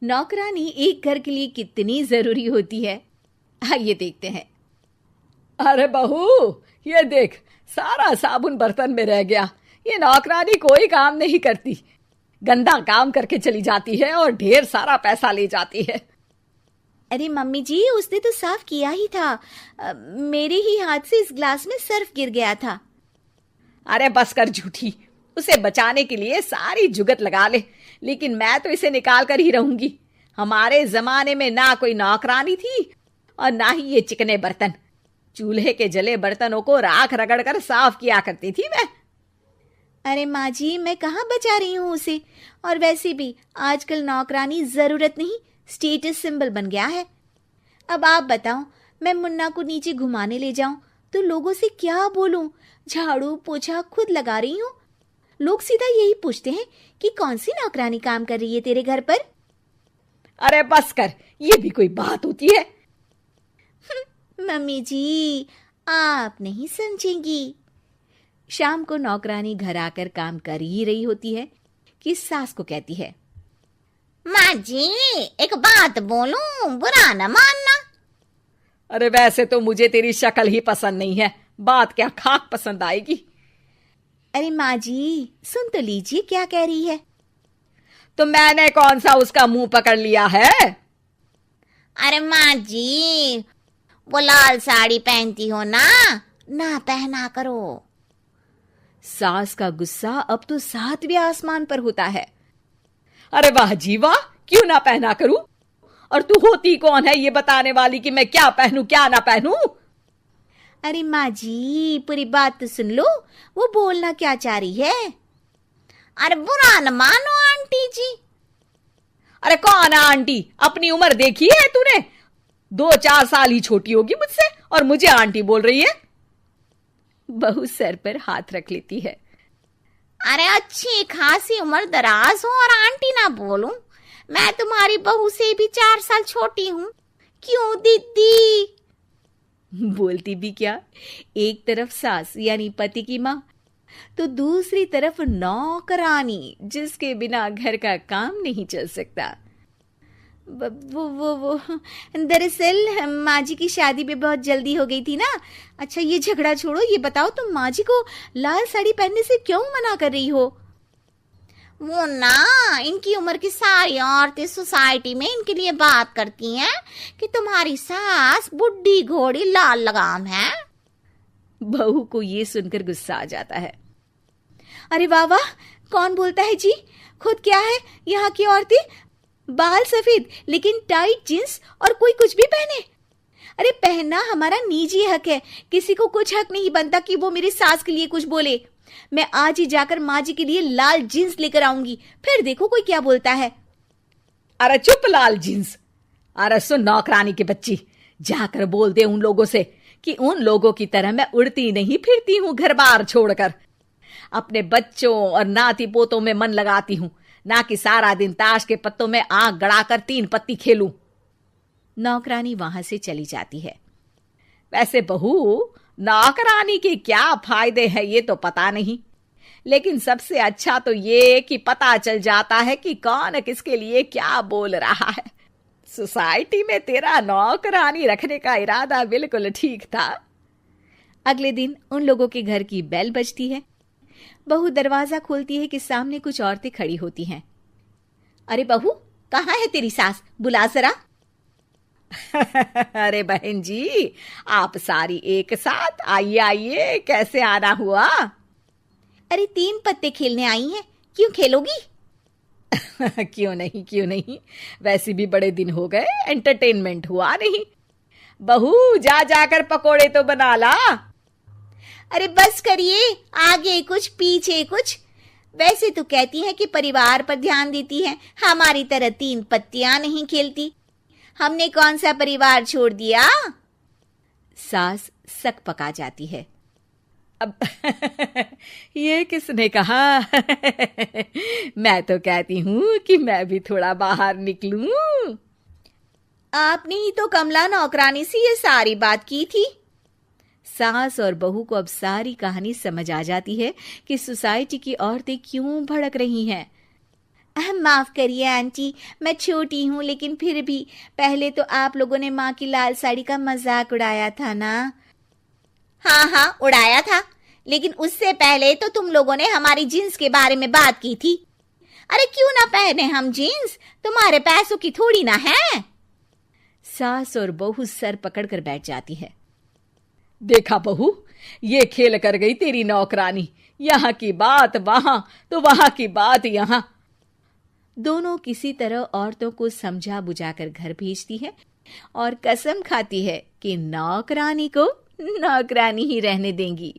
नौकरानी एक घर के लिए कितनी जरूरी होती है, आइए देखते हैं। अरे बहू, ये देख, सारा साबुन बर्तन में रह गया। ये नौकरानी कोई काम नहीं करती, गंदा काम करके चली जाती है और ढेर सारा पैसा ले जाती है। अरे मम्मी जी, उसने तो साफ किया ही था। मेरे ही हाथ से इस ग्लास में सर्फ गिर गया था। अरे बस कर झूठी, उसे बचाने के लिए सारी जुगत लगा ले, लेकिन मैं तो इसे निकाल कर ही रहूंगी। हमारे जमाने में ना कोई नौकरानी थी और ना ही ये चिकने बर्तन। चूल्हे के जले बर्तनों को राख रगड़ कर साफ किया करती थी मैं। अरे माँ जी, मैं कहाँ बचा रही हूँ उसे। और वैसे भी आजकल नौकरानी जरूरत नहीं, स्टेटस सिंबल बन गया है। अब आप बताओ, मैं मुन्ना को नीचे घुमाने ले जाऊं तो लोगों से क्या बोलूं? झाड़ू पोछा खुद लगा रही हूँ। लोग सीधा यही पूछते हैं कि कौन सी नौकरानी काम कर रही है तेरे घर पर। अरे बस कर, ये भी कोई बात होती है? मम्मी जी, आप नहीं समझेंगी। शाम को नौकरानी घर आकर काम कर ही रही होती है कि सास को कहती है, माँ जी, एक बात बोलूं, बुरा न मानना। अरे वैसे तो मुझे तेरी शक्ल ही पसंद नहीं है, बात क्या खाक पसंद आएगी। अरे माँ जी, सुन तो लीजिए क्या कह रही है। तो मैंने कौन सा उसका मुंह पकड़ लिया है? अरे माँ जी, वो लाल साड़ी पहनती हो ना पहना करो। सास का गुस्सा अब तो 7वें आसमान पर होता है। अरे वाह जी वाह, क्यों ना पहना करूं? और तू होती कौन है ये बताने वाली कि मैं क्या पहनूं क्या ना पहनूं? अरे माँ जी, पूरी बात तो सुन लो, वो बोलना क्या चाह रही है। अरे बुरा न मानो आंटी जी। अरे कौन है आंटी? अपनी उम्र देखी है तूने? 2-4 साल ही छोटी होगी मुझसे और मुझे आंटी बोल रही है। बहू सर पर हाथ रख लेती है। अरे अच्छी खासी उम्र दराज हो और आंटी ना बोलूं? मैं तुम्हारी बहू से भी 4 साल छोटी हूं। क्यों दीदी? बोलती भी क्या, एक तरफ सास यानी पति की माँ, तो दूसरी तरफ नौकरानी जिसके बिना घर का काम नहीं चल सकता। वो दरअसल माँ जी की शादी भी बहुत जल्दी हो गई थी ना। अच्छा ये झगड़ा छोड़ो, ये बताओ तुम माँ जी को लाल साड़ी पहनने से क्यों मना कर रही हो? वो ना, इनकी उम्र की सारी औरतें सोसाइटी में इनके लिए बात करती हैं कि तुम्हारी सास बुढ़ी घोड़ी लाल लगाम है। बहू को ये सुनकर गुस्सा आ जाता है। अरे वाह वाह, कौन बोलता है जी? खुद क्या है यहाँ की औरतें, बाल सफेद लेकिन टाइट जींस और कोई कुछ भी पहने। अरे पहनना हमारा निजी हक है, किसी को कुछ हक नहीं बनता कि वो मेरी सास के लिए कुछ बोले। मैं आज ही जाकर माँ जी के लिए लाल जींस लेकर आऊंगी, फिर देखो कोई क्या बोलता है। अरे चुप लाल जींस। अरे सुन नौकरानी की बच्ची, जाकर बोल दे उन लोगों से कि उन लोगों की तरह मैं उड़ती नहीं फिरती हूं घर बार छोड़कर। अपने बच्चों और नाती पोतों में मन लगाती हूं, ना कि सारा दिन ताश के पत्तों में आंख गड़ाकर 3 पत्ती खेलूं। नौकरानी वहां से चली जाती है। वैसे बहू, नौकरानी के क्या फायदे हैं ये तो पता नहीं, लेकिन सबसे अच्छा तो ये कि पता चल जाता है कि कौन किसके लिए क्या बोल रहा है। सोसाइटी में तेरा नौकरानी रखने का इरादा बिल्कुल ठीक था। अगले दिन उन लोगों के घर की बेल बजती है। बहू दरवाजा खोलती है कि सामने कुछ औरतें खड़ी होती हैं। अरे बहू, कहाँ है तेरी सास? बुला जरा। अरे बहन जी, आप सारी एक साथ आइए आइए, कैसे आना हुआ? अरे 3 पत्ते खेलने आई हैं, क्यों खेलोगी? क्यों नहीं, वैसे भी बड़े दिन हो गए, एंटरटेनमेंट हुआ नहीं। बहू जा जाकर पकोड़े तो बना ला। अरे बस करिए, आगे कुछ पीछे कुछ। वैसे तो कहती है कि परिवार पर ध्यान देती है, हमारी तरह 3 पत्तियां नहीं खेलती। हमने कौन सा परिवार छोड़ दिया? सास सक पका जाती है। अब ये किसने कहा? मैं तो कहती हूं कि मैं भी थोड़ा बाहर निकलूं। आपने ही तो कमला नौकरानी से ये सारी बात की थी। सास और बहू को अब सारी कहानी समझ आ जाती है कि सोसाइटी की औरतें क्यों भड़क रही हैं। माफ करिए आंटी, मैं छोटी हूँ, लेकिन फिर भी पहले तो आप लोगों ने माँ की लाल साड़ी का मजाक उड़ाया था ना। हाँ हाँ, उड़ाया था, लेकिन उससे पहले तो तुम लोगों ने हमारी जीन्स के बारे में बात की थी। अरे क्यों ना पहने हम जीन्स, तुम्हारे पैसों की थोड़ी ना है। सास और बहू सर पकड़कर बैठ जाती है। देखा बहू, ये खेल कर गई तेरी नौकरानी, यहाँ की बात वहां तो वहां की बात यहाँ। दोनों किसी तरह औरतों को समझा बुझाकर घर भेजती है और कसम खाती है कि नौकरानी को नौकरानी ही रहने देंगी।